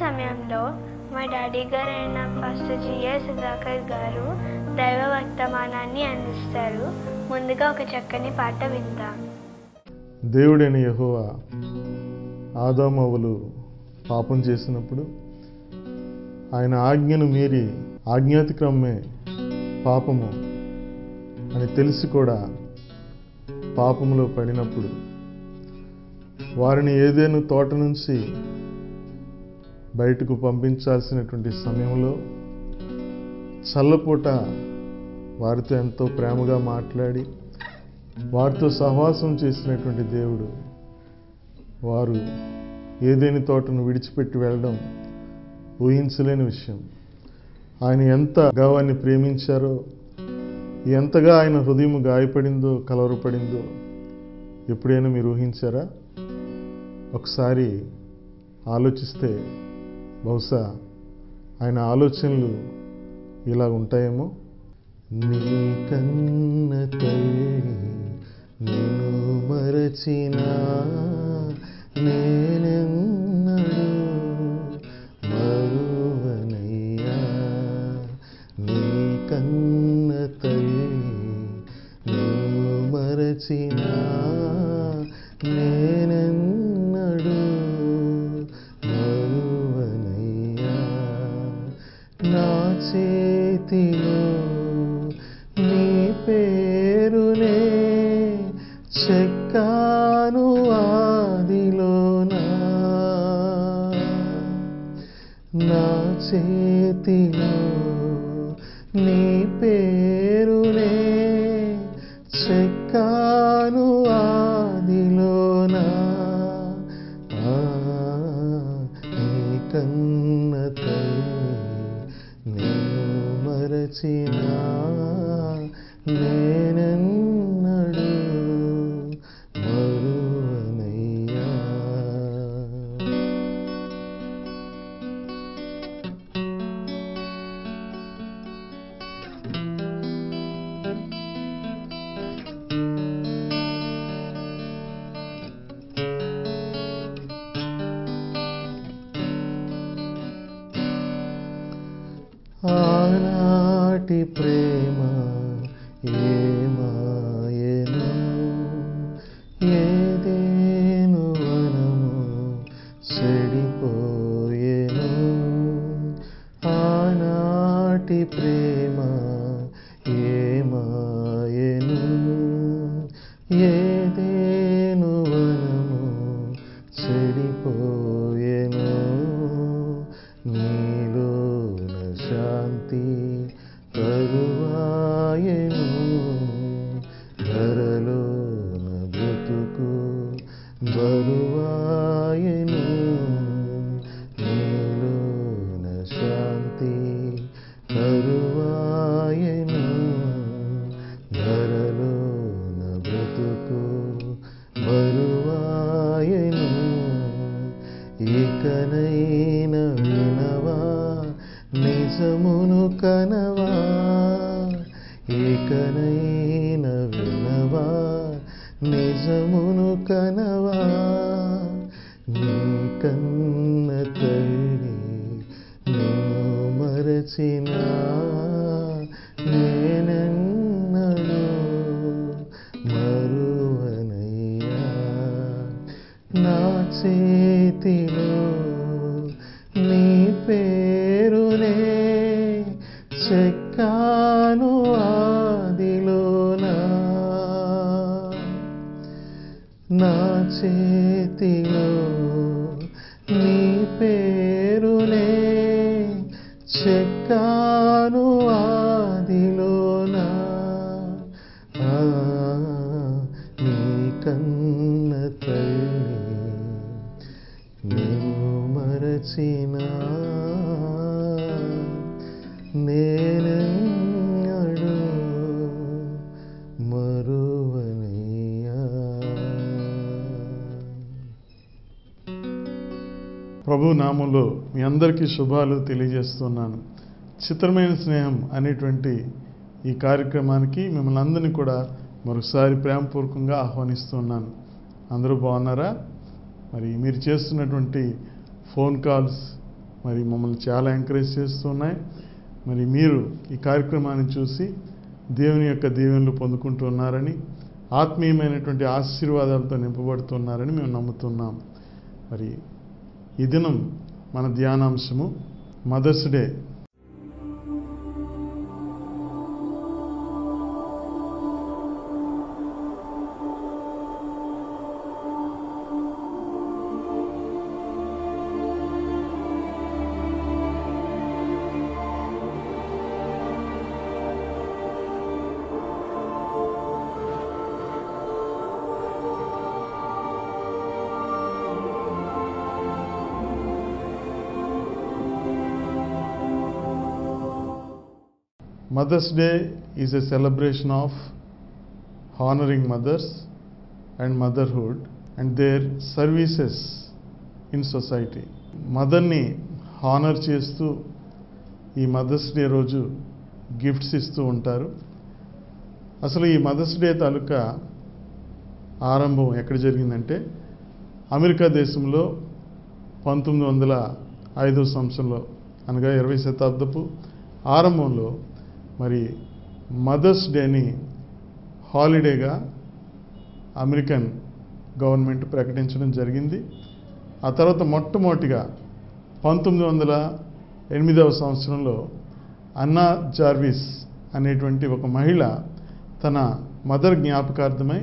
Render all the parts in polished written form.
సమయంలో మా డాడీ గారైన పాస్టర్ జిఎస్ సుధాకర్ గారు దైవ వర్తమానాన్ని అందిస్తారు. ముందుగా ఒక చక్కని పాట విందాం. దేవుడైన యెహోవా ఆదాము అవ్వలు పాపం చేసినప్పుడు ఆయన ఆజ్ఞను మీరి ఆజ్ఞాతిక్రమమే పాపము అని తెలిసి కూడా పాపములో పడినప్పుడు వారిని ఏదేను తోట నుంచి బయటకు పంపించాల్సినటువంటి సమయంలో చల్లపూట వారితో ఎంతో ప్రేమగా మాట్లాడి వారితో సహవాసం చేసినటువంటి దేవుడు వారు ఏదేని తోటను విడిచిపెట్టి వెళ్ళడం ఊహించలేని విషయం. ఆయన ఎంతగా వారిని ప్రేమించారో, ఎంతగా ఆయన హృదయం గాయపడిందో, కలవరపడిందో ఎప్పుడైనా మీరు ఊహించారా? ఒకసారి ఆలోచిస్తే బహుశా ఆయన ఆలోచనలు ఇలా ఉంటాయేమో. నీ కన్న తల్లి నిన్ను మరచినా నేనెన్నడూ మరువనయ్యా. నీ కన్న తల్లి నిన్ను మరచినా నేనెన్నడూ మరువనయ్యా. నా చేతిలో నీ పేరునే చెక్కాను ఆదిలోనా. నా చేతిలో నీ పేరునే చెక్కాను ఆదిలోనా. నీ కన్న తల్లి నిన్ను మరచినా నేనెన్నడూ మరువనయ్యా. ఆనాటి ప్రేమ ఏమాయెను, ఏదేను వనము చెడిపోయెను. ఆనాటి ప్రేమ ఏమాయెను, ఏదేను వనము చెడిపోయెను. నీలోన శాంతి కరువాయెను, ధరలోన బ్రతుకు బరువాయెను. నీలోన శాంతి కరువాయెను, ధరలోన బ్రతుకు బరువాయెను. ఇకనైన వినవా నిజమును కనవా, ఇకనైన వినవా నిజమును కనవా. నీ కన్న తల్లి నిన్ను మరచినా నేనెన్నడూ మరువనయ్యా. నా చేతిలో నీ పేరునే చెక్కాను ఆదిలోనా. నా చేతిలో నీ పేరునే చెక్కాను ఆదిలోనా. నీ కన్న తల్లి నిన్ను మరచినా నేనెన్నడూ మరువనయ్యా. ప్రభు నామంలో మీ అందరికీ శుభాలు తెలియజేస్తున్నాను. చిత్రమైన స్నేహం అనేటువంటి ఈ కార్యక్రమానికి మిమ్మల్ని అందరినీ కూడా మరొకసారి ప్రేమపూర్వకంగా ఆహ్వానిస్తున్నాను. అందరూ బాగున్నారా? మరి మీరు చేస్తున్నటువంటి ఫోన్ కాల్స్, మరి మమ్మల్ని చాలా ఎంకరేజ్ చేస్తున్నాయి. మరి మీరు ఈ కార్యక్రమాన్ని చూసి దేవుని యొక్క దీవెనలు పొందుకుంటున్నారని, ఆత్మీయమైనటువంటి ఆశీర్వాదాలతో నింపబడుతున్నారని మేము నమ్ముతున్నాం. మరి ఈ దినం మన ధ్యానాంశము Mother's Day. Mother's Day is a celebration of honoring mothers and motherhood and their services in society. మదర్ని హానర్ చేస్తూ ఈ మదర్స్ డే రోజు గిఫ్ట్స్ ఇస్తూ ఉంటారు. అసలు ఈ మదర్స్ డే తాలూకా ఆరంభం ఎక్కడ జరిగిందంటే అమెరికా దేశంలో 1905 సంవత్సరంలో, అనగా 20వ శతాబ్దపు ఆరంభంలో మరి మదర్స్ డేని హాలిడేగా అమెరికన్ గవర్నమెంట్ ప్రకటించడం జరిగింది. ఆ తర్వాత మొట్టమొదటిగా 1908వ సంవత్సరంలో అన్నా జార్విస్ అనేటువంటి ఒక మహిళ తన మదర్ జ్ఞాపకార్థమై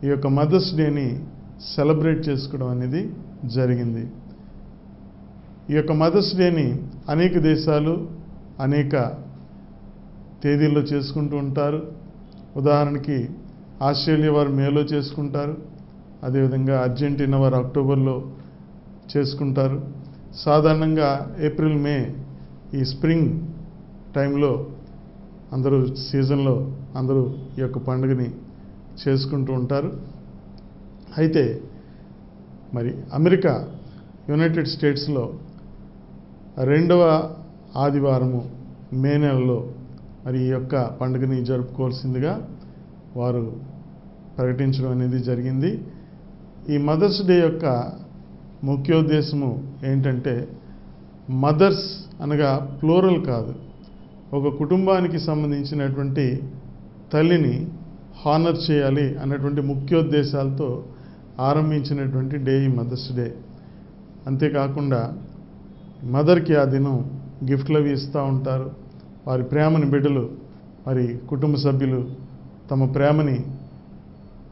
ఈ యొక్క మదర్స్ డేని సెలబ్రేట్ చేసుకోవడం అనేది జరిగింది. ఈ యొక్క మదర్స్ డేని అనేక దేశాలు అనేక తేదీల్లో చేసుకుంటూ ఉంటారు. ఉదాహరణకి ఆస్ట్రేలియా వారు మేలో చేసుకుంటారు, అదేవిధంగా అర్జెంటీనా వారు అక్టోబర్లో చేసుకుంటారు. సాధారణంగా ఏప్రిల్ మే ఈ స్ప్రింగ్ టైంలో అందరూ సీజన్లో అందరూ ఈ యొక్క పండుగని చేసుకుంటూ ఉంటారు. అయితే మరి అమెరికా యునైటెడ్ స్టేట్స్లో 2వ ఆదివారము మే నెలలో మరి ఈ యొక్క పండుగని జరుపుకోవాల్సిందిగా వారు ప్రకటించడం అనేది జరిగింది. ఈ మదర్స్ డే యొక్క ముఖ్యోద్దేశము ఏంటంటే మదర్స్ అనగా ప్లూరల్ కాదు, ఒక కుటుంబానికి సంబంధించినటువంటి తల్లిని హానర్ చేయాలి అన్నటువంటి ముఖ్యోద్దేశాలతో ఆరంభించినటువంటి డే ఈ మదర్స్ డే. అంతేకాకుండా మదర్కి ఆ దినం గిఫ్ట్లు అవి ఇస్తూ ఉంటారు. వారి ప్రేమని బిడ్డలు మరి కుటుంబ సభ్యులు తమ ప్రేమని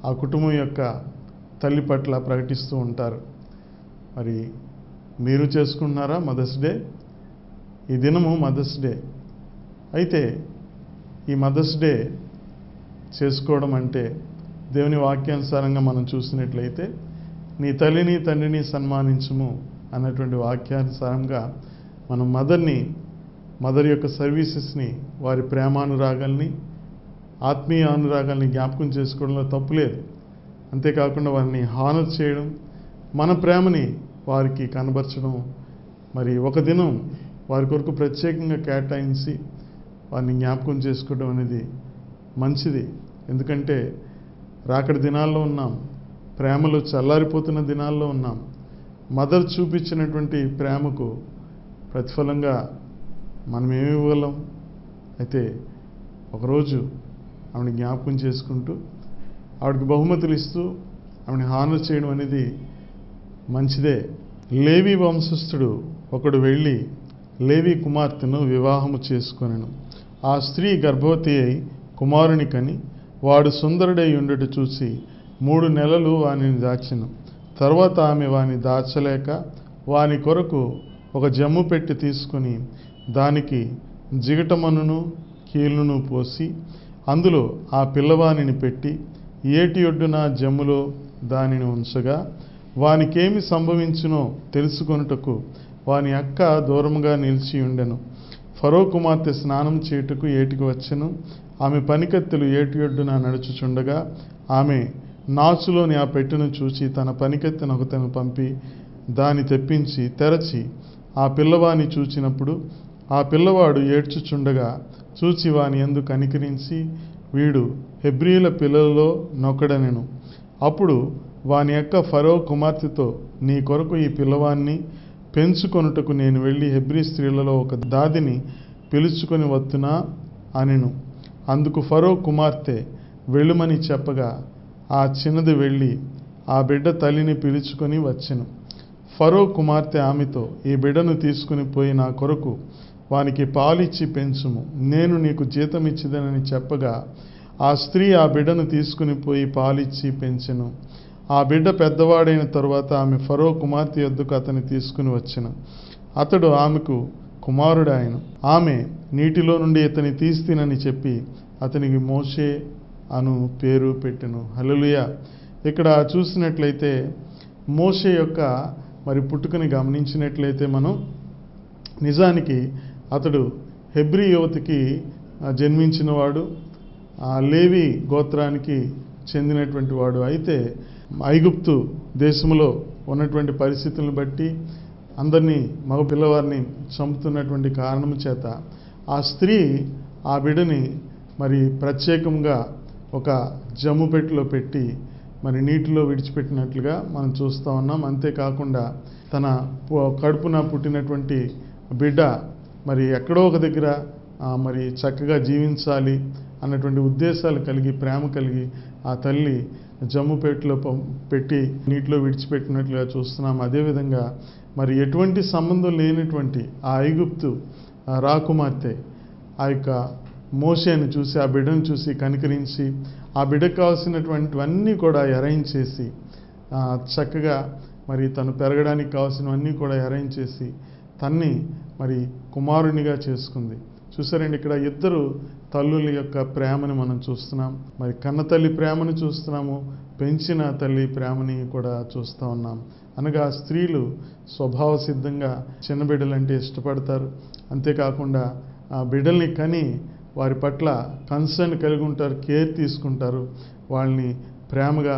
ఆ కుటుంబం యొక్క తల్లి పట్ల ప్రకటిస్తూ ఉంటారు. మరి మీరు చేసుకుంటున్నారా మదర్స్ డే? ఈ దినము మదర్స్ డే. అయితే ఈ మదర్స్ డే చేసుకోవడం అంటే దేవుని వాక్యానుసారంగా మనం చూసినట్లయితే నీ తల్లిని తండ్రిని సన్మానించుము అన్నటువంటి వాక్యానుసారంగా మనం మదర్ యొక్క సర్వీసెస్ని, వారి ప్రేమానురాగాల్ని, ఆత్మీయ అనురాగాల్ని జ్ఞాపకం చేసుకోవడంలో తప్పులేదు. అంతేకాకుండా వారిని హానర్ చేయడం, మన ప్రేమని వారికి కనబరచడం, మరి ఒక దినం వారి కొరకు ప్రత్యేకంగా కేటాయించి వారిని జ్ఞాపకం చేసుకోవడం అనేది మంచిది. ఎందుకంటే రాకడి దినాల్లో ఉన్నాం, ప్రేమలో చల్లారిపోతున్న దినాల్లో ఉన్నాం. మదర్ చూపించినటువంటి ప్రేమకు ప్రతిఫలంగా మనం ఏమి ఇవ్వగలం? అయితే ఒకరోజు ఆవిడని జ్ఞాపకం చేసుకుంటూ ఆవిడకి బహుమతులు ఇస్తూ ఆవిడని హానర్ చేయడం అనేది మంచిదే. లేవి వంశస్థుడు ఒకడు వెళ్ళి లేవి కుమార్తెను వివాహము చేసుకొనెను. ఆ స్త్రీ గర్భవతి అయి కుమారుని కని వాడు సుందరుడై ఉండుట చూసి 3 నెలలు వానిని దాచెను. తర్వాత ఆమె వాని దాచలేక వాని కొరకు ఒక జమ్ము పెట్టి తీసుకుని దానికి జిగటమన్నును కీలును పోసి అందులో ఆ పిల్లవానిని పెట్టి ఏటి ఒడ్డున జమ్ములో దానిని ఉంచగా వానికేమి సంభవించునో తెలుసుకొనుటకు వాని అక్క దూరముగా నిలిచి ఉండెను. ఫరో కుమార్తె స్నానం చేయుటకు ఏటికి వచ్చెను. ఆమె పనికత్తెలు ఏటి ఒడ్డున నడుచుచుండగా ఆమె నాచులోని ఆ పెట్టెను చూచి తన పనికత్తెను ఒకతను పంపి దాన్ని తెప్పించి తెరచి ఆ పిల్లవాని చూచినప్పుడు ఆ పిల్లవాడు ఏడ్చుచుండగా చూచి వాని యందు కనికరించి వీడు హెబ్రీల పిల్లలలో నొకడనెను. అప్పుడు వాని యొక్క ఫరో కుమార్తెతో నీ కొరకు ఈ పిల్లవాన్ని పెంచుకొనుటకు నేను వెళ్ళి హెబ్రీ స్త్రీలలో ఒక దాదిని పిలుచుకొని వత్తునా అనెను. అందుకు ఫరో కుమార్తె వెళ్ళుమని చెప్పగా ఆ చిన్నది వెళ్ళి ఆ బిడ్డ తల్లిని పిలుచుకొని వచ్చెను. ఫరో కుమార్తె ఆమెతో, ఈ బిడ్డను తీసుకుని పోయి నా కొరకు వానికి పాలిచ్చి పెంచుము, నేను నీకు జీతం ఇచ్చిదనని చెప్పగా ఆ స్త్రీ ఆ బిడ్డను తీసుకుని పోయి పాలిచ్చి పెంచెను. ఆ బిడ్డ పెద్దవాడైన తరువాత ఆమె ఫరో కుమార్తె యొద్దకు అతన్ని తీసుకుని వచ్చెను. అతడు ఆమెకు కుమారుడాయను. ఆమె నీటిలో నుండి ఇతని తీస్తినని చెప్పి అతనికి మోషే అను పేరు పెట్టెను. హల్లెలూయా. ఇక్కడ చూసినట్లయితే మోషే యొక్క మరి పుట్టుకని గమనించినట్లయితే మనం నిజానికి అతడు హెబ్రీ యువతికి జన్మించినవాడు, లేవి గోత్రానికి చెందినటువంటి వాడు. అయితే ఐగుప్తు దేశంలో ఉన్నటువంటి పరిస్థితులను బట్టి అందరినీ మగ పిల్లవారిని చంపుతున్నటువంటి కారణం చేత ఆ స్త్రీ ఆ బిడ్డని మరి ప్రత్యేకంగా ఒక జమ్ము పెట్టెలో పెట్టి మరి నీటిలో విడిచిపెట్టినట్లుగా మనం చూస్తూ ఉన్నాం. అంతేకాకుండా తన కడుపున పుట్టినటువంటి బిడ్డ మరి ఎక్కడో ఒక దగ్గర మరి చక్కగా జీవించాలి అన్నటువంటి ఉద్దేశాలు కలిగి, ప్రేమ కలిగి ఆ తల్లి జమ్ముపేటలో పెట్టి నీటిలో విడిచిపెట్టినట్లుగా చూస్తున్నాం. అదేవిధంగా మరి ఎటువంటి సంబంధం లేనటువంటి ఆ ఐగుప్తు రాకుమార్తె ఆ యొక్క మోషేని చూసి, ఆ బిడ్డను చూసి కనికరించి ఆ బిడ్డకు కావాల్సినటువంటివన్నీ కూడా అరేంజ్ చేసి, చక్కగా మరి తను పెరగడానికి కావాల్సినవన్నీ కూడా అరేంజ్ చేసి తన్ని మరి కుమారునిగా చేసుకుంది. చూసారండి, ఇక్కడ ఇద్దరు తల్లుల యొక్క ప్రేమను మనం చూస్తున్నాం. మరి కన్న తల్లి ప్రేమను చూస్తున్నాము, పెంచిన తల్లి ప్రేమని కూడా చూస్తూ ఉన్నాం. అనగా స్త్రీలు స్వభావ సిద్ధంగా చిన్న బిడ్డలంటే ఇష్టపడతారు. అంతేకాకుండా ఆ బిడ్డల్ని కని వారి పట్ల కన్సర్న్ కలిగి ఉంటారు, కేర్ తీసుకుంటారు, వాళ్ళని ప్రేమగా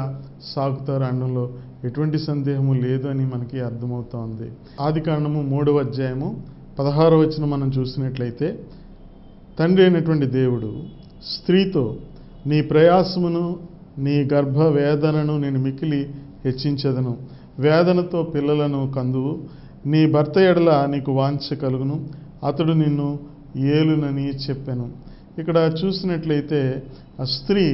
సాకుతారు అనడంలో ఎటువంటి సందేహము లేదు అని మనకి అర్థమవుతోంది. ఆదికాండము 3వ అధ్యాయము 16వ వచనం మనం చూసినట్లయితే, తండ్రి అయినటువంటి దేవుడు స్త్రీతో, నీ ప్రయాసమును నీ గర్భ వేదనను నేను మిక్కిలి హెచ్చించదను, వేదనతో పిల్లలను కందువు, నీ భర్త ఎడల నీకు వాంఛ కలుగును, అతడు నిన్ను ఏలునని చెప్పాను. ఇక్కడ చూసినట్లయితే ఆ స్త్రీ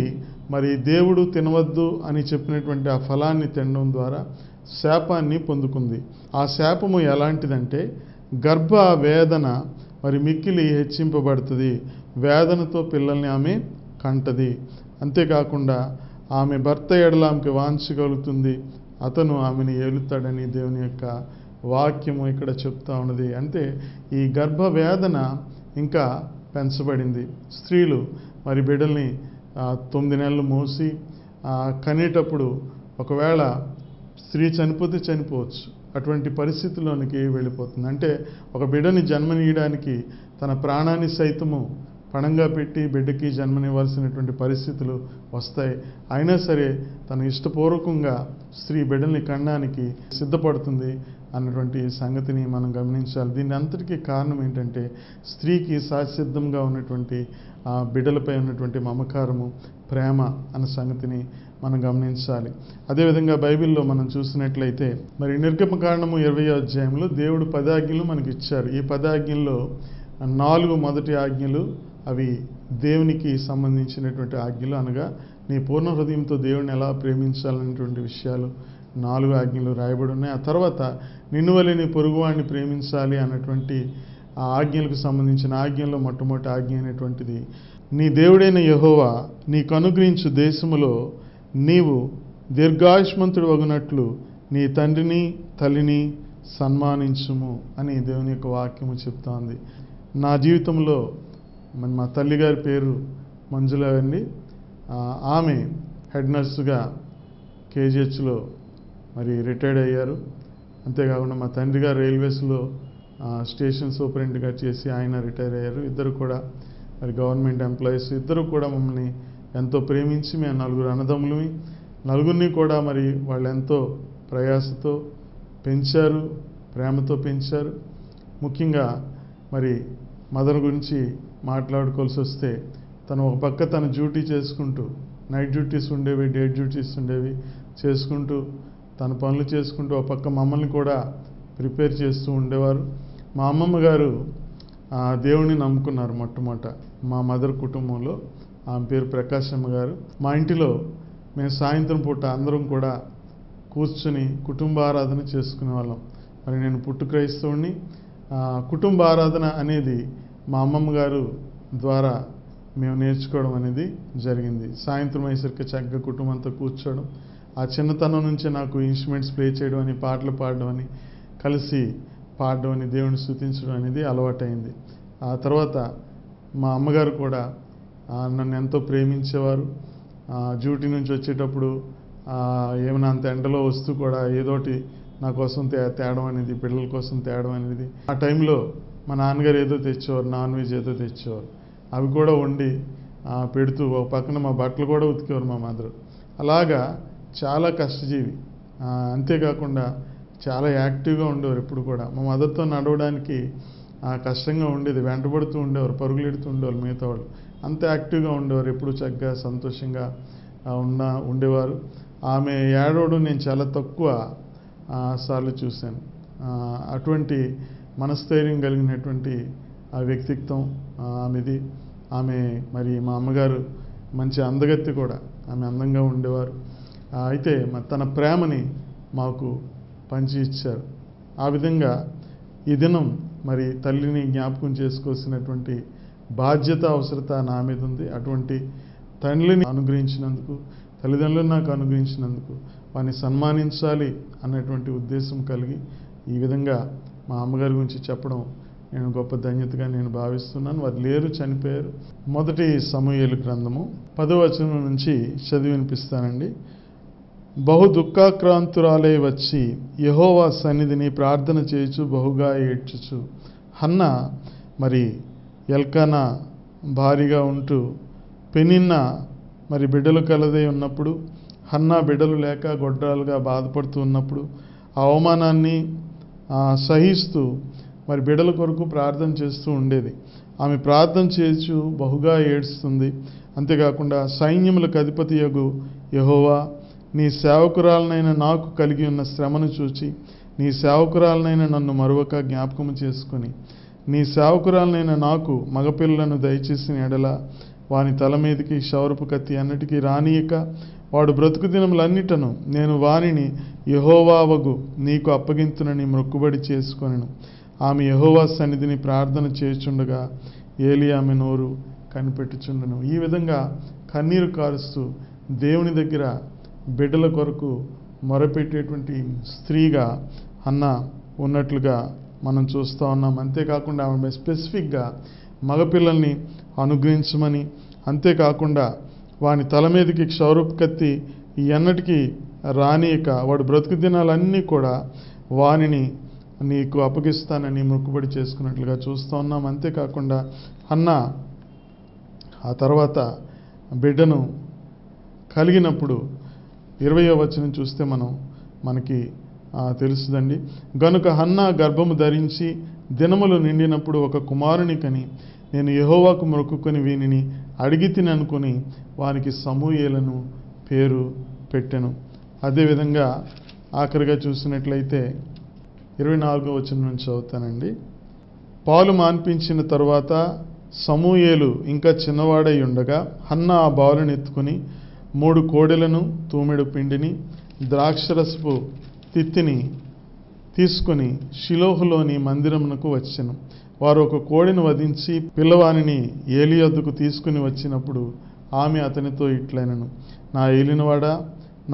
మరి దేవుడు తినవద్దు అని చెప్పినటువంటి ఆ ఫలాన్ని తినడం ద్వారా శాపాన్ని పొందుకుంది. ఆ శాపము ఎలాంటిదంటే గర్భ వేదన మరి మిక్కిలి హెచ్చింపబడుతుంది, వేదనతో పిల్లల్ని ఆమె కంటది. అంతేకాకుండా ఆమె భర్త ఎడల ఆమెకి వాంఛ కలుగుతుంది, అతను ఆమెను ఏలుతాడని దేవుని యొక్క వాక్యము ఇక్కడ చెప్తా ఉన్నది. అంటే ఈ గర్భ వేదన ఇంకా పెంచబడింది. స్త్రీలు మరి బిడ్డల్ని 9 నెలలు మోసి కనేటప్పుడు ఒకవేళ స్త్రీ చనిపోతే చనిపోవచ్చు, అటువంటి పరిస్థితుల్లోనికి వెళ్ళిపోతుంది. అంటే ఒక బిడ్డని జన్మనీయడానికి తన ప్రాణాన్ని సైతము పణంగా పెట్టి బిడ్డకి జన్మనివ్వాల్సినటువంటి పరిస్థితులు వస్తాయి. అయినా సరే తన ఇష్టపూర్వకంగా స్త్రీ బిడ్డల్ని కనడానికి సిద్ధపడుతుంది అన్నటువంటి సంగతిని మనం గమనించాలి. దీని అంతటికీ కారణం ఏంటంటే స్త్రీకి సహసిద్ధంగా ఉన్నటువంటి బిడ్డలపై ఉన్నటువంటి మమకారము, ప్రేమ అన్న సంగతిని మనం గమనించాలి. అదేవిధంగా బైబిల్లో మనం చూసినట్లయితే మరి నిర్గమకాండము 20వ అధ్యాయంలో దేవుడు 10 ఆజ్ఞలు మనకి ఇచ్చారు. ఈ 10 ఆజ్ఞల్లో 4 మొదటి ఆజ్ఞలు అవి దేవునికి సంబంధించినటువంటి ఆజ్ఞలు. అనగా నీ పూర్ణ హృదయంతో దేవుడిని ఎలా ప్రేమించాలనేటువంటి విషయాలు 4 ఆజ్ఞలు రాయబడి ఉన్నాయి. ఆ తర్వాత నిన్ను వలె నీ పొరుగువాడిని ప్రేమించాలి అన్నటువంటి ఆ ఆజ్ఞలకు సంబంధించిన ఆజ్ఞల్లో మొట్టమొదటి ఆజ్ఞ అయినటువంటిది, నీ దేవుడైన యెహోవా నీకు అనుగ్రహించు దేశములో నీవు దీర్ఘాయుష్మంతుడు వగునట్లు నీ తండ్రిని తల్లిని సన్మానించుము అని దేవుని యొక్క వాక్యము చెప్తోంది. నా జీవితంలో మా తల్లిగారి పేరు మంజుల అండి. ఆమె హెడ్ నర్సుగా కేజీహెచ్లో మరి రిటైర్డ్ అయ్యారు. అంతేకాకుండా మా తండ్రి గారు రైల్వేస్లో స్టేషన్ సూపరింటెండెంట్గా చేసి ఆయన రిటైర్ అయ్యారు. ఇద్దరు కూడా మరి గవర్నమెంట్ ఎంప్లాయీస్. ఇద్దరు కూడా మమ్మల్ని ఎంతో ప్రేమించి, మేము 4 అన్నదమ్ములమి, 4 కూడా మరి వాళ్ళు ఎంతో ప్రయాసతో పెంచారు, ప్రేమతో పెంచారు. ముఖ్యంగా మరి మదర్ గురించి మాట్లాడుకోవాల్సి వస్తే తను ఒక పక్క తన డ్యూటీ చేసుకుంటూ, నైట్ డ్యూటీస్ ఉండేవి, డే డ్యూటీస్ ఉండేవి, చేసుకుంటూ తన పనులు చేసుకుంటూ ఒక పక్క మమ్మల్ని కూడా ప్రిపేర్ చేస్తూ ఉండేవారు. మా అమ్మమ్మ గారు దేవుణ్ణి నమ్ముకున్నారు మొట్టమొదట. మా మదర్ కుటుంబంలో ఆమె పేరు ప్రకాశమ్మ గారు. మా ఇంటిలో మేము సాయంత్రం పూట అందరం కూడా కూర్చుని కుటుంబ ఆరాధన చేసుకునే వాళ్ళం. మరి నేను పుట్టు క్రైస్తవుణ్ణి. కుటుంబ ఆరాధన అనేది మా అమ్మమ్మ గారు ద్వారా మేము నేర్చుకోవడం అనేది జరిగింది. సాయంత్రం అయ్యేసరికి చక్కగా కుటుంబంతో కూర్చోవడం, ఆ చిన్నతనం నుంచే నాకు ఇన్స్ట్రుమెంట్స్ ప్లే చేయడం అని, పాటలు పాడడం అని, కలిసి పాడడం అని, దేవుని స్తుతించడం అనేది అలవాటైంది. ఆ తర్వాత మా అమ్మగారు కూడా నన్ను ఎంతో ప్రేమించేవారు. డ్యూటీ నుంచి వచ్చేటప్పుడు ఏమైనా అంత ఎండలో వస్తూ కూడా ఏదోటి నా కోసం తేడం అనేది, పిల్లల కోసం తేడం అనేది. ఆ టైంలో మా నాన్నగారు ఏదో తెచ్చేవారు, నాన్ వెజ్ ఏదో తెచ్చేవారు. అవి కూడా వండి పెడుతూ ఒక పక్కన మా బట్టలు కూడా ఉతికేవారు మా మదర్. అలాగా చాలా కష్టజీవి. అంతేకాకుండా చాలా యాక్టివ్గా ఉండేవారు. ఎప్పుడు కూడా మా మదర్తో నడవడానికి కష్టంగా ఉండేది. వెంటబడుతూ ఉండేవారు, పరుగులెడుతూ ఉండేవారు మిగతా వాళ్ళు. అంత యాక్టివ్గా ఉండేవారు. ఎప్పుడు చక్కగా సంతోషంగా ఉండేవారు. ఆమె ఏడవడం నేను చాలా తక్కువ సార్లు చూశాను. అటువంటి మనస్థైర్యం కలిగినటువంటి వ్యక్తిత్వం ఆమెది. ఆమె మరి మా అమ్మగారు మంచి అందగత్తె కూడా. ఆమె అందంగా ఉండేవారు. అయితే తన ప్రేమని మాకు పంచి ఇచ్చారు. ఆ విధంగా ఈ దినం మరి తల్లిని జ్ఞాపకం చేసుకోవాల్సినటువంటి బాధ్యత, అవసరత నా మీద ఉంది. అటువంటి తల్లిని అనుగ్రహించినందుకు, తల్లిదండ్రులను నాకు అనుగ్రహించినందుకు వారిని సన్మానించాలి అన్నటువంటి ఉద్దేశం కలిగి ఈ విధంగా మా అమ్మగారి గురించి చెప్పడం నేను గొప్ప ధన్యతగా నేను భావిస్తున్నాను. వారు లేరు, చనిపోయారు. మొదటి సమూయేలు గ్రంథము 10వ వచనం నుంచి చదివి వినిపిస్తానండి. బహు దుఃఖాక్రాంతురాలై వచ్చి యెహోవా సన్నిధిని ప్రార్థన చేయుచు బహుగా ఏడ్చుచు హన్నా మరి ఎల్కానా భారీగా ఉంటూ పెనిన్నా మరి బిడ్డలు కలదై ఉన్నప్పుడు, హన్నా బిడ్డలు లేక గొడ్రాలుగా బాధపడుతూ ఉన్నప్పుడు ఆ అవమానాన్ని సహిస్తూ మరి బిడ్డల కొరకు ప్రార్థన చేస్తూ ఉండేది. ఆమె ప్రార్థన చేస్తూ బహుగా ఏడుస్తుంది. అంతేకాకుండా సైన్యములకు అధిపతియగు యెహోవా, నీ సేవకురాలనైన నాకు కలిగి ఉన్న శ్రమను చూచి నీ సేవకురాలనైన నన్ను మరొక జ్ఞాపకము చేసుకొని నీ సేవకురాలనైన నాకు మగపిల్లలను దయచేసిన ఎడల వాని తల మీదకి క్షౌరపు కత్తి అన్నిటికీ రానియక వాడు బ్రతుకు దినములన్నిటను నేను వానిని యెహోవావగు నీకు అప్పగింతునని మొక్కుబడి చేసుకొనెను. ఆమె యెహోవా సన్నిధిని ప్రార్థన చేయుచుండగా ఏలీ ఆమె నోరు కనిపెట్టుచుండెను. ఈ విధంగా కన్నీరు కారుస్తూ దేవుని దగ్గర బిడ్డల కొరకు మొరపెట్టేటువంటి స్త్రీగా హన్నా ఉన్నట్లుగా మనం చూస్తూ ఉన్నాం. అంతేకాకుండా ఆమె స్పెసిఫిక్గా మగపిల్లల్ని అనుగ్రహించమని, అంతేకాకుండా వాని తల మీదకి క్షౌరపు కత్తి ఈ ఎన్నటికీ రానియక వాడు బ్రతుకు దినాలన్నీ కూడా వానిని నీకు అప్పగిస్తానని మొక్కుబడి చేసుకున్నట్లుగా చూస్తూ ఉన్నాం. అంతేకాకుండా హన్నా ఆ తర్వాత బిడ్డను కలిగినప్పుడు 20వ వచనం చూస్తే మనకి తెలుస్తుందండి. గనుక హన్నా గర్భము ధరించి దినములు నిండినప్పుడు ఒక కుమారుని కని నేను యెహోవాకు మొక్కుకొని వీనిని అడిగి తిననుకొని వానికి సమూయేలను పేరు పెట్టెను. అదేవిధంగా ఆఖరిగా చూసినట్లయితే 24వ వచనం నుంచి చదువుతానండి. పాలు మాన్పించిన తరువాత సమూయేలు ఇంకా చిన్నవాడై ఉండగా హన్నా ఆ బాలుని ఎత్తుకుని 3 కోడెలను, తూమెడు పిండిని, ద్రాక్షరసపు తిత్తిని తీసుకుని షిలోహులోని మందిరమునకు వచ్చెను. వారు ఒక కోడెను వధించి పిల్లవానిని ఏలీ వద్దకు తీసుకుని వచ్చినప్పుడు ఆమె అతనితో ఇట్లనెను, నా ఏలినవాడా,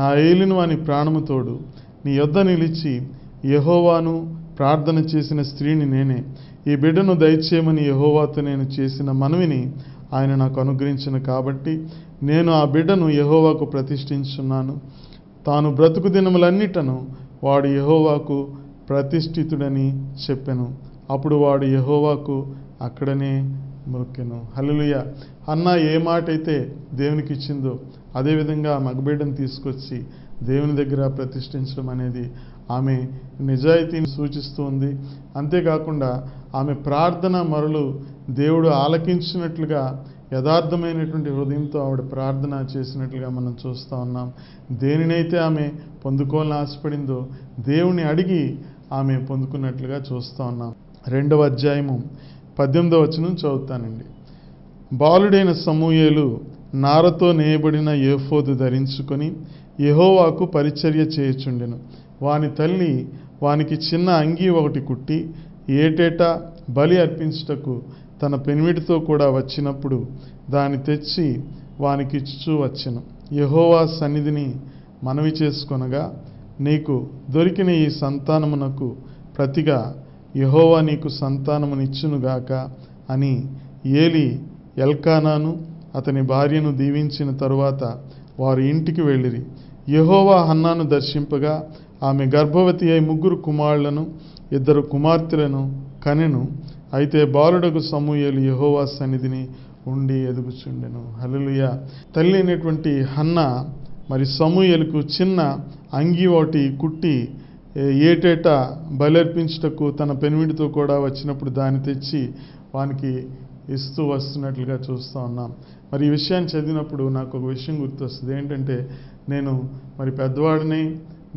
నా ఏలినవాని ప్రాణము తోడు, నీ యొద్ద నిలిచి యెహోవాను ప్రార్థన చేసిన స్త్రీని నేనే. ఈ బిడ్డను దయచేయమని యెహోవాతో నేను చేసిన మనవిని ఆయన నాకు అనుగ్రహించను కాబట్టి నేను ఆ బిడ్డను యెహోవాకు ప్రతిష్ఠించున్నాను. తాను బ్రతుకు దినములన్నిటను వాడు యెహోవాకు ప్రతిష్ఠితుడని చెప్పెను. అప్పుడు వాడు యెహోవాకు అక్కడనే మొక్కెను. హల్లెలూయా. హన్నా ఏ మాట అయితే దేవునికి ఇచ్చిందో అదేవిధంగా మగబిడ్డను తీసుకొచ్చి దేవుని దగ్గర ప్రతిష్ఠించడం అనేది ఆమె నిజాయితీని సూచిస్తుంది. అంతేకాకుండా ఆమె ప్రార్థన మరలు దేవుడు ఆలకించినట్లుగా యథార్థమైనటువంటి హృదయంతో ఆవిడ ప్రార్థన చేసినట్లుగా మనం చూస్తూ ఉన్నాం. దేనినైతే ఆమె పొందుకోవాలని ఆశపడిందో దేవుని అడిగి ఆమె పొందుకున్నట్లుగా చూస్తూ ఉన్నాం. 2వ అధ్యాయము 18వ వచనం చదువుతానండి. బాలుడైన సమూయేలు నారతో నేయబడిన ఏఫోదు ధరించుకొని యెహోవాకు పరిచర్య చేయుచుండెను. వాని తల్లి వానికి చిన్న అంగీ ఒకటి కుట్టి ఏటేటా బలి అర్పించుటకు తన పెనిమిటితో కూడా వచ్చినప్పుడు దాన్ని తెచ్చి వానికిచ్చుచూ వచ్చెను. యెహోవా సన్నిధిని మనవి చేసుకొనగా, నీకు దొరికిన ఈ సంతానమునకు ప్రతిగా యెహోవా నీకు సంతానమునిచ్చునుగాక అని ఏలి ఎల్కానాను అతని భార్యను దీవించిన తరువాత వారు ఇంటికి వెళ్ళిరి. యెహోవా హన్నాను దర్శింపగా ఆమె గర్భవతి అయి 3 కుమారులను 2 కుమార్తెలను కనెను. అయితే బాలుడకు సమూయేలు యెహోవా సన్నిధిని ఉండి ఎదుగుచుండెను. హల్లెలూయా. తల్లి అయినటువంటి హన్నా మరి సమూయేలుకు చిన్న అంగి ఒకటి కుట్టి ఏటేటా బలర్పించుటకు తన పెనిమిడితో కూడా వచ్చినప్పుడు దాన్ని తెచ్చి వానికి ఇస్తూ వస్తున్నట్లుగా చూస్తూ ఉన్నాం. మరి ఈ విషయాన్ని చదివినప్పుడు నాకు ఒక విషయం గుర్తొస్తుంది. ఏంటంటే, నేను మరి పెద్దవాడిని,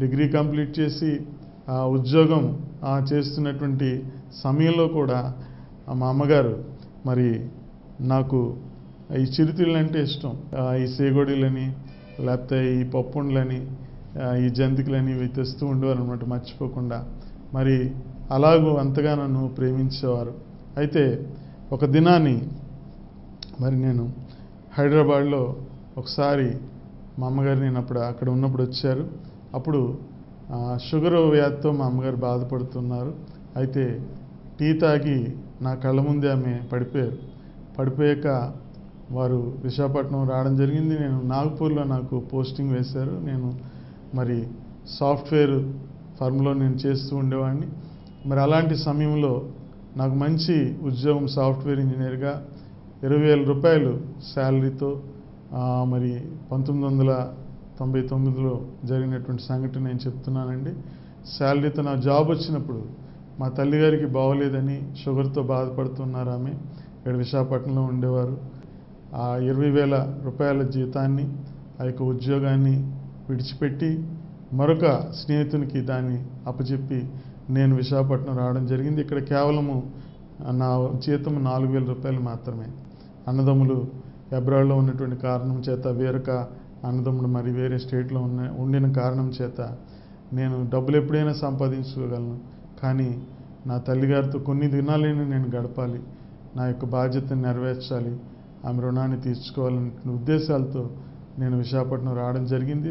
డిగ్రీ కంప్లీట్ చేసి ఉద్యోగం చేస్తున్నటువంటి సమయంలో కూడా మా అమ్మగారు మరి నాకు ఈ చిరుతిళ్ళంటే ఇష్టం. ఈ సేగోడీలని, లేకపోతే ఈ పప్పుండ్లని, ఈ జంతికలని ఇవి తెస్తూ ఉండేవారు అనమాట మర్చిపోకుండా. మరి అలాగూ అంతగా నన్ను ప్రేమించేవారు. అయితే ఒక దినాన్ని మరి నేను హైదరాబాద్లో ఒకసారి మా అమ్మగారు నేను అక్కడ ఉన్నప్పుడు వచ్చారు. అప్పుడు షుగర్ వ్యాధితో మా అమ్మగారు బాధపడుతున్నారు. అయితే టీ తాగి నా కళ్ళ ముందే ఆమె పడిపోయాక వారు విశాఖపట్నం రావడం జరిగింది. నేను నాగపూర్లో నాకు పోస్టింగ్ వేశారు. నేను మరి సాఫ్ట్వేర్ ఫర్మ్లో నేను చేస్తూ ఉండేవాడిని. మరి అలాంటి సమయంలో నాకు మంచి ఉద్యోగం, సాఫ్ట్వేర్ ఇంజనీర్గా 20,000 రూపాయలు శాలరీతో మరి 1999లో జరిగినటువంటి సంఘటన నేను చెప్తున్నానండి. శాలరీతో నా జాబ్ వచ్చినప్పుడు మా తల్లిగారికి బాగోలేదని షుగర్తో బాధపడుతున్నారు. ఆమె ఇక్కడ విశాఖపట్నంలో ఉండేవారు. ఆ 20,000 రూపాయల జీతాన్ని, ఆ యొక్క ఉద్యోగాన్ని విడిచిపెట్టి మరొక స్నేహితునికి దాన్ని అప్పచెప్పి నేను విశాఖపట్నం రావడం జరిగింది. ఇక్కడ కేవలము నా జీతం 4,000 రూపాయలు మాత్రమే. అన్నదమ్ములు అబ్రాడ్లో ఉన్నటువంటి కారణం చేత, వేరొక అన్నదమ్ముడు మరి వేరే స్టేట్లో ఉండిన కారణం చేత నేను డబ్బులు ఎప్పుడైనా సంపాదించుకోగలను, కానీ నా తల్లిగారితో కొన్ని దినాలైనా నేను గడపాలి, నా యొక్క బాధ్యతను నెరవేర్చాలి, ఆమె రుణాన్ని తీర్చుకోవాలనే ఉద్దేశాలతో నేను విశాఖపట్నం రావడం జరిగింది.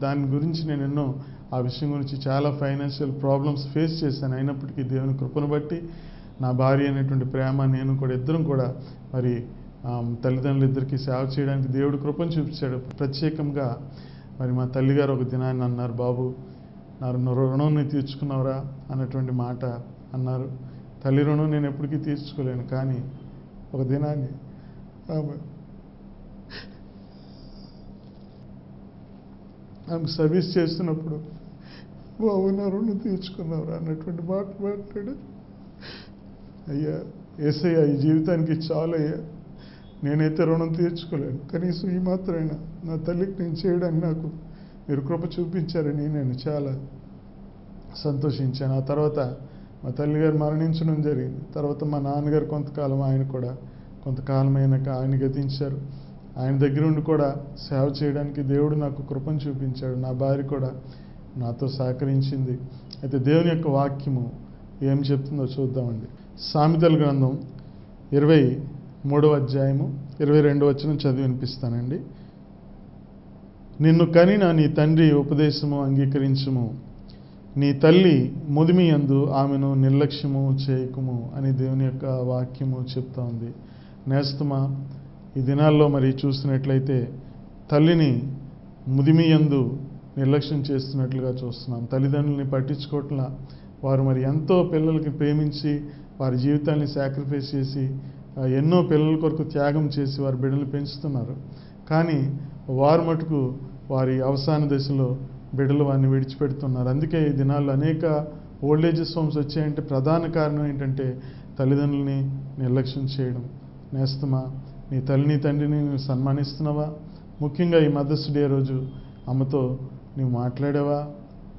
దాని గురించి నేను ఎన్నో ఆ విషయం గురించి చాలా ఫైనాన్షియల్ ప్రాబ్లమ్స్ ఫేస్ చేశాను. అయినప్పటికీ దేవుని కృపను బట్టి నా భార్య అనేటువంటి ప్రేమ, నేను కూడా ఇద్దరం కూడా మరి తల్లిదండ్రులు ఇద్దరికి సేవ చేయడానికి దేవుడు కృపను చూపించాడు. ప్రత్యేకంగా మరి మా తల్లిగారు ఒక దినాన్ని అన్నారు, బాబు నా రుణం తీర్చుకున్నావురా అన్నటువంటి మాట అన్నారు. తల్లి రుణం నేను ఎప్పటికీ తీర్చుకోలేను, కానీ ఒక దినాన్ని ఆమె సర్వీస్ చేస్తున్నప్పుడు, బాబు నా రుణం తీర్చుకున్నావురా అన్నటువంటి మాట మాట్లాడు. అయ్యా యేసయ్యా, ఈ జీవితానికి చాలయ్యా, నేనైతే రుణం తీర్చుకోలేను, కనీసం ఈ మాత్రమైనా నా తల్లికి నేను చేయడానికి నాకు మీరు కృప చూపించారని నేను చాలా సంతోషించాను. ఆ తర్వాత మా తల్లిగారు మరణించడం జరిగింది. తర్వాత మా నాన్నగారు కొంతకాలం, ఆయన కూడా కొంతకాలం అయినాక ఆయన గతించారు. ఆయన దగ్గర ఉండి కూడా సేవ చేయడానికి దేవుడు నాకు కృపను చూపించాడు. నా భార్య కూడా నాతో సహకరించింది. అయితే దేవుని యొక్క వాక్యము ఏం చెప్తుందో చూద్దామండి. సామెతల గ్రంథం 23వ అధ్యాయము 22వ వచనం చదివి వినిపిస్తానండి. నిన్ను కనిన నీ తండ్రి ఉపదేశము అంగీకరించుము, నీ తల్లి ముదిమి యందు ఆమెను నిర్లక్ష్యము చేయకుము అని దేవుని యొక్క వాక్యము చెప్తా ఉంది. నేస్తమా, ఈ దినాల్లో మరి చూస్తున్నట్లయితే తల్లిని ముదిమి యందు నిర్లక్ష్యం చేస్తున్నట్లుగా చూస్తున్నాం. తల్లిదండ్రులని పట్టించుకోవట్లా. వారు మరి ఎంతో పిల్లలకి ప్రేమించి వారి జీవితాన్ని సాక్రిఫైస్ చేసి ఎన్నో పిల్లల కొరకు త్యాగం చేసి వారి బిడ్డలు పెంచుతున్నారు. కానీ వారు మటుకు వారి అవసాన దశలో బిడ్డలు వారిని విడిచిపెడుతున్నారు. అందుకే ఈ దినాల్లో అనేక ఓల్డేజెస్ హోమ్స్ వచ్చాయంటే ప్రధాన కారణం ఏంటంటే తల్లిదండ్రులని నిర్లక్ష్యం చేయడం. నేస్తమా, నీ తల్లిని తండ్రిని నువ్వు సన్మానిస్తున్నావా? ముఖ్యంగా ఈ మదర్స్ డే రోజు అమ్మతో నువ్వు మాట్లాడావా?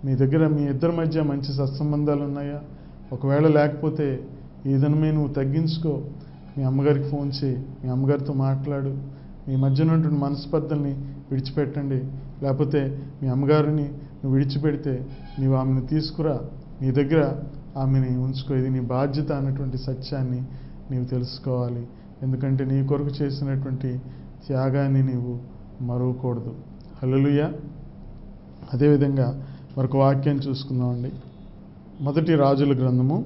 మీ దగ్గర మీ ఇద్దరి మధ్య మంచి సత్సంబంధాలు ఉన్నాయా? ఒకవేళ లేకపోతే ఈ దినమే నువ్వు తగ్గించుకో. మీ అమ్మగారికి ఫోన్ చేయి, మీ అమ్మగారితో మాట్లాడు. మీ మధ్య ఉన్నటువంటి మనస్పర్ధల్ని విడిచిపెట్టండి. లేకపోతే మీ అమ్మగారిని నువ్వు విడిచిపెడితే నీవు ఆమెను తీసుకురా, నీ దగ్గర ఆమెని ఉంచుకో. ఇది నీ బాధ్యత అన్నటువంటి సత్యాన్ని నీవు తెలుసుకోవాలి. ఎందుకంటే నీ కొరకు చేసినటువంటి త్యాగాన్ని నీవు మరువకూడదు. హల్లెలూయా. అదేవిధంగా మరొక వాక్యం చూసుకుందామండి. మొదటి రాజుల గ్రంథము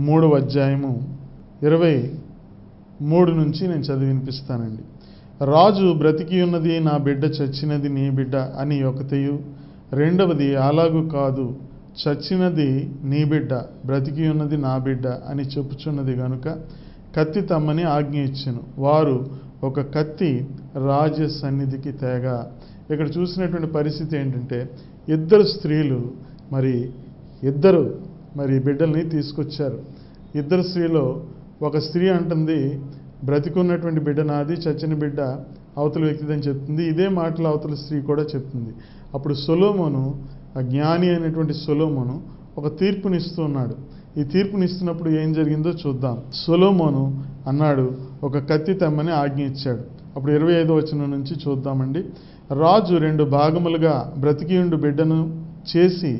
3వ అధ్యాయము 23 నుంచి నేను చదివి వినిపిస్తానండి. రాజు బ్రతికి ఉన్నది నా బిడ్డ, చచ్చినది నీ బిడ్డ అని ఒకతయు, రెండవది అలాగు కాదు, చచ్చినది నీ బిడ్డ, బ్రతికి ఉన్నది నా బిడ్డ అని చెప్పుచున్నది గనుక కత్తి తమ్మని ఆజ్ఞ ఇచ్చెను. వారు ఒక కత్తి రాజ సన్నిధికి తేగా. ఇక్కడ చూసినటువంటి పరిస్థితి ఏంటంటే ఇద్దరు స్త్రీలు ఇద్దరు బిడ్డల్ని తీసుకొచ్చారు. ఇద్దరు స్త్రీలో ఒక స్త్రీ అంటుంది బ్రతికున్నటువంటి బిడ్డ నాది, చచ్చిన బిడ్డ అవతల వ్యక్తిదని చెప్తుంది. ఇదే మాటలు అవతల స్త్రీ కూడా చెప్తుంది. అప్పుడు సొలొమోను, ఆ జ్ఞాని అయినటువంటి సొలొమోను ఒక తీర్పునిస్తూ ఉన్నాడు. ఈ తీర్పునిస్తున్నప్పుడు ఏం జరిగిందో చూద్దాం. సొలొమోను అన్నాడు, ఒక కత్తి తెమ్మని ఆజ్ఞ ఇచ్చాడు. అప్పుడు 25వ వచనం నుంచి చూద్దామండి. రాజు 2 భాగములుగా బ్రతికియుండు బిడ్డను చేసి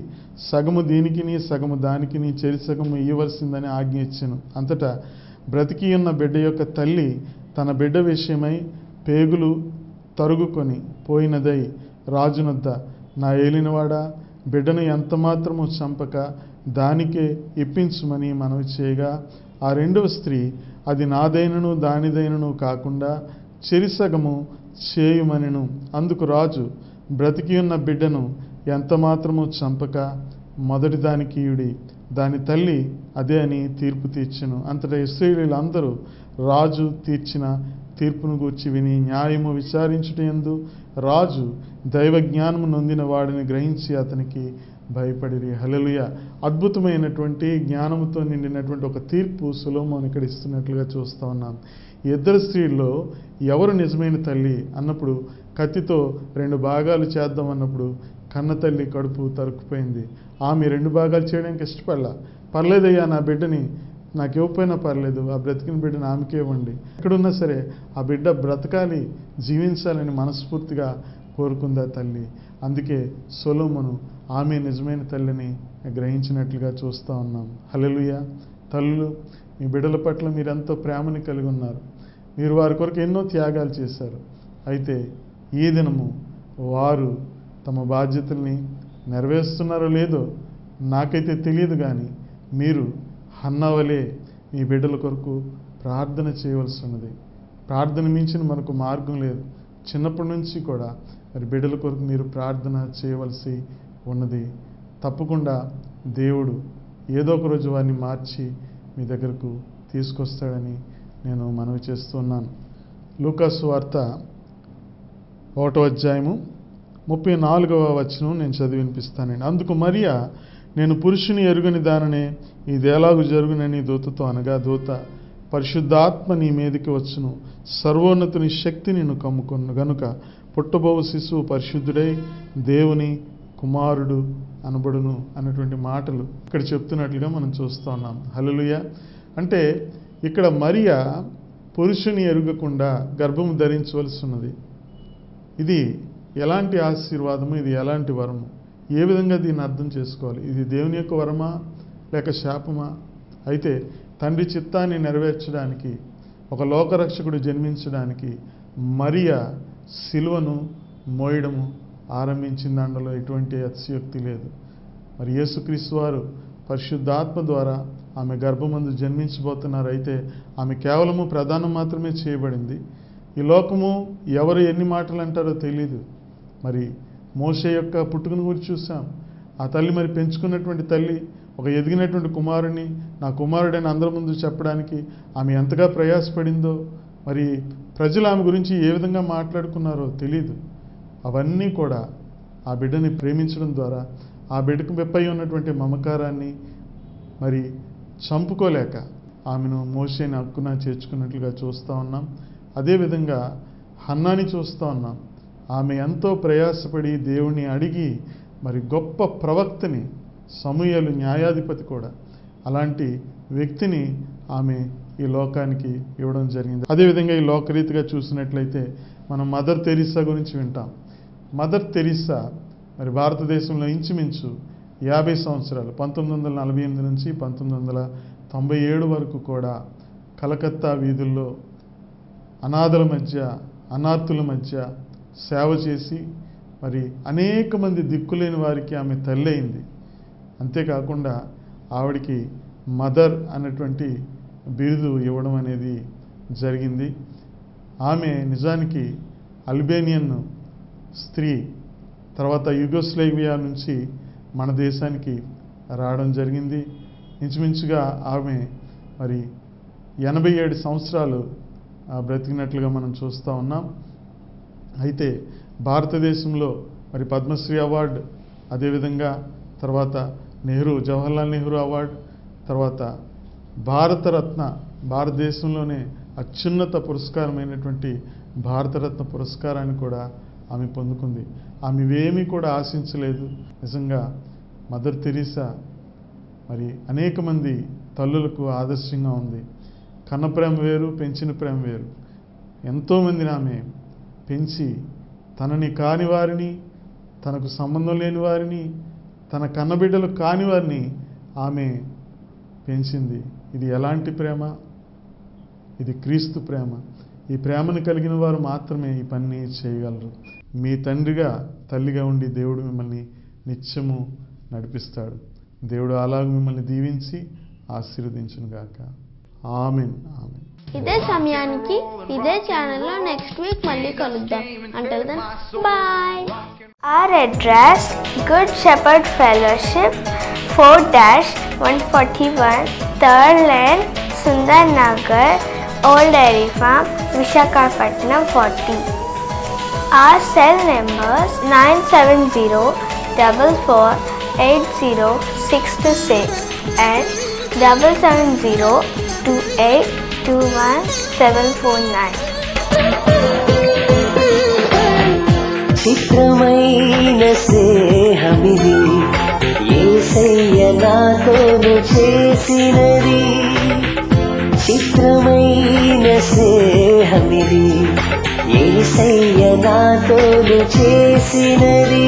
సగము దీనికిని సగము దానికిని చెరిసగము ఇవ్వవలసిందని ఆజ్ఞ ఇచ్చెను. అంతటా బ్రతికి ఉన్న బిడ్డ యొక్క తల్లి తన బిడ్డ విషయమై పేగులు తరుగుకొని పోయినదై రాజునొద్ద, నా ఏలినవాడా, బిడ్డను ఎంతమాత్రము చంపక దానికే ఇప్పించుమని మనవి చేయగా, ఆ రెండవ స్త్రీ, అది నాదైనను దానిదైనను కాకుండా చెరిసగము చేయుమనెను. అందుకు రాజు, బ్రతికి ఉన్న బిడ్డను ఎంతమాత్రము చంపక మొదటి దానికి ఇయుడి, దాని తల్లి అదే అని తీర్పు తీర్చెను. అంతటా ఇశ్రాయేలీయులందరూ రాజు తీర్చిన తీర్పును గూర్చి విని న్యాయము విచారించుటయందు రాజు దైవ జ్ఞానము నొందిన వాడిని గ్రహించి అతనికి భయపడిరి. హల్లెలూయా. అద్భుతమైనటువంటి జ్ఞానముతో నిండినటువంటి ఒక తీర్పు సొలొమోను ఇక్కడ ఇస్తున్నట్లుగా చూస్తూ ఉన్నాం. ఇద్దరు స్త్రీల్లో ఎవరు నిజమైన తల్లి అన్నప్పుడు కత్తితో 2 భాగాలు చేద్దాం అన్నప్పుడు కన్న తల్లి కడుపు తరుక్కుపోయింది. ఆమె 2 భాగాలు చేయడానికి ఇష్టపడలా. పర్లేదయ్యా, నా బిడ్డని నాకు ఇవ్వకపోయినా పర్లేదు, ఆ బ్రతికిన బిడ్డను ఆమెకే ఇవ్వండి, ఎక్కడున్నా సరే ఆ బిడ్డ బ్రతకాలి, జీవించాలని మనస్ఫూర్తిగా కోరుకుందా తల్లి. అందుకే సొలొమోను ఆమె నిజమైన తల్లిని గ్రహించినట్లుగా చూస్తూ ఉన్నాం. హల్లెలూయా. తల్లులు, మీ బిడ్డల పట్ల మీరెంతో ప్రేమని కలిగి ఉన్నారు. మీరు వారి కొరకు ఎన్నో త్యాగాలు చేశారు. అయితే ఈ దినము వారు తమ బాధ్యతల్ని నెరవేరుస్తున్నారో లేదో నాకైతే తెలియదు, కానీ మీరు హన్నవలే మీ బిడ్డల కొరకు ప్రార్థన చేయవలసి ఉన్నది. ప్రార్థన మించిన మనకు మార్గం లేదు. చిన్నప్పటి నుంచి కూడా బిడ్డల కొరకు మీరు ప్రార్థన చేయవలసి ఉన్నది. తప్పకుండా దేవుడు ఏదో ఒక రోజు వారిని మార్చి మీ దగ్గరకు తీసుకొస్తాడని నేను మనవి చేస్తున్నాను. లూకాసు వార్త 1వ అధ్యాయము 34వ వచనం నేను చదివి వినిపిస్తానండి. అందుకు మరియా, నేను పురుషుని ఎరుగని దాననే ఇది ఎలాగూ జరుగునని దూతతో అనగా, దూత, పరిశుద్ధాత్మ నీ మీదకి వచ్చును, సర్వోన్నతుని శక్తి నిన్ను కమ్ముకొను గనుక పుట్టబోవు శిశువు పరిశుద్ధుడై దేవుని కుమారుడు అనబడును అన్నటువంటి మాటలు ఇక్కడ చెప్తున్నట్లుగా మనం చూస్తూ ఉన్నాం. హల్లెలూయా. అంటే ఇక్కడ మరియా పురుషుని ఎరుగకుండా గర్భము ధరించవలసి ఉన్నది. ఇది ఎలాంటి ఆశీర్వాదము, ఇది ఎలాంటి వరము, ఏ విధంగా దీన్ని అర్థం చేసుకోవాలి? ఇది దేవుని యొక్క వరమా లేక శాపమా? అయితే తండ్రి చిత్తాన్ని నెరవేర్చడానికి, ఒక లోకరక్షకుడు జన్మించడానికి మరియా సిలువను మోయడము ఆరంభించిన దాంట్లో ఎటువంటి అతిశయోక్తి లేదు. మరి యేసుక్రీస్తు వారు పరిశుద్ధాత్మ ద్వారా ఆమె గర్భమందు జన్మించబోతున్నారు. అయితే ఆమె కేవలము ప్రధానం మాత్రమే చేయబడింది. ఈ లోకము ఎవరు ఎన్ని మాటలు అంటారో తెలీదు. మరి మోషే యొక్క పుట్టుకను గురించి చూసాం. ఆ తల్లి మరి పెంచుకున్నటువంటి తల్లి ఒక ఎదిగినటువంటి కుమారుని నా కుమారుడైన అందరి ముందు చెప్పడానికి ఆమె ఎంతగా ప్రయాసపడిందో, మరి ప్రజలు ఆమె గురించి ఏ విధంగా మాట్లాడుకున్నారో తెలీదు. అవన్నీ కూడా ఆ బిడ్డని ప్రేమించడం ద్వారా ఆ బిడ్డకు వెప్పై ఉన్నటువంటి మమకారాన్ని మరి చంపుకోలేక ఆమెను మోషేని హక్కున చేర్చుకున్నట్లుగా చూస్తూ ఉన్నాం. అదేవిధంగా హన్నాని చూస్తూ ఉన్నాం. ఆమె ఎంతో ప్రయాసపడి దేవుణ్ణి అడిగి మరి గొప్ప ప్రవక్తని, సమూయేలు న్యాయాధిపతి కూడా, అలాంటి వ్యక్తిని ఆమె ఈ లోకానికి ఇవ్వడం జరిగింది. అదేవిధంగా ఈ లోకరీతిగా చూసినట్లయితే మనం మదర్ తెరీసా గురించి వింటాం. మదర్ తెరీసా మరి భారతదేశంలో ఇంచుమించు 50 సంవత్సరాలు 1948 నుంచి 1997 వరకు కూడా కలకత్తా వీధుల్లో అనాథల మధ్య, అనాథుల మధ్య సేవ చేసి మరి అనేక మంది దిక్కులేని వారికి ఆమె తల్లి అయింది. అంతేకాకుండా ఆవిడికి మదర్ అనేటువంటి బిరుదు ఇవ్వడం అనేది జరిగింది. ఆమె నిజానికి అల్బేనియన్ స్త్రీ, తర్వాత యుగోస్లేవియా నుంచి మన దేశానికి రావడం జరిగింది. ఇంచుమించుగా ఆమె మరి 87 సంవత్సరాలు బ్రతికినట్లుగా మనం చూస్తూ ఉన్నాం. అయితే భారతదేశంలో మరి పద్మశ్రీ అవార్డు, అదేవిధంగా తర్వాత జవహర్లాల్ నెహ్రూ అవార్డు, తర్వాత భారతరత్న, భారతదేశంలోనే అత్యున్నత పురస్కారమైనటువంటి భారతరత్న పురస్కారాన్ని కూడా ఆమె పొందుకుంది. ఆమె ఇవేమీ కూడా ఆశించలేదు. నిజంగా మదర్ తెరీసా మరి అనేక మంది తల్లులకు ఆదర్శంగా ఉంది. కన్న ప్రేమ వేరు, పెంచిన ప్రేమ వేరు. ఎంతోమందిని ఆమె పెంచి తనని కాని వారిని, తనకు సంబంధం లేని వారిని, తన కన్నబిడ్డలు కాని వారిని ఆమె పెంచింది. ఇది ఎలాంటి ప్రేమ? ఇది క్రీస్తు ప్రేమ. ఈ ప్రేమను కలిగిన వారు మాత్రమే ఈ పని చేయగలరు. మీ తండ్రిగా, తల్లిగా ఉండి దేవుడు మిమ్మల్ని నిత్యము నడిపిస్తాడు. దేవుడు అలాగ మిమ్మల్ని దీవించి ఆశీర్వదించునుగాక. ఆమెన్. ఆమెన్. ఇదే సమయానికి ఇదే ఛానల్లో నెక్స్ట్ వీక్ మళ్ళీ కలుద్దాం. Until then bye. Our address: Good Shepherd Fellowship, 4-141 3rd Lane, Sundar Nagar, Old Dairy Farm, Visakhapatnam 40. Our cell numbers 970-4480-626 and 770-2821-749. చిత్రమైన స్నేహమిది, యేసయ్య నాతోను చేసినది. చిత్రమైన స్నేహమిది, యేసయ్య నాతోను చేసినది.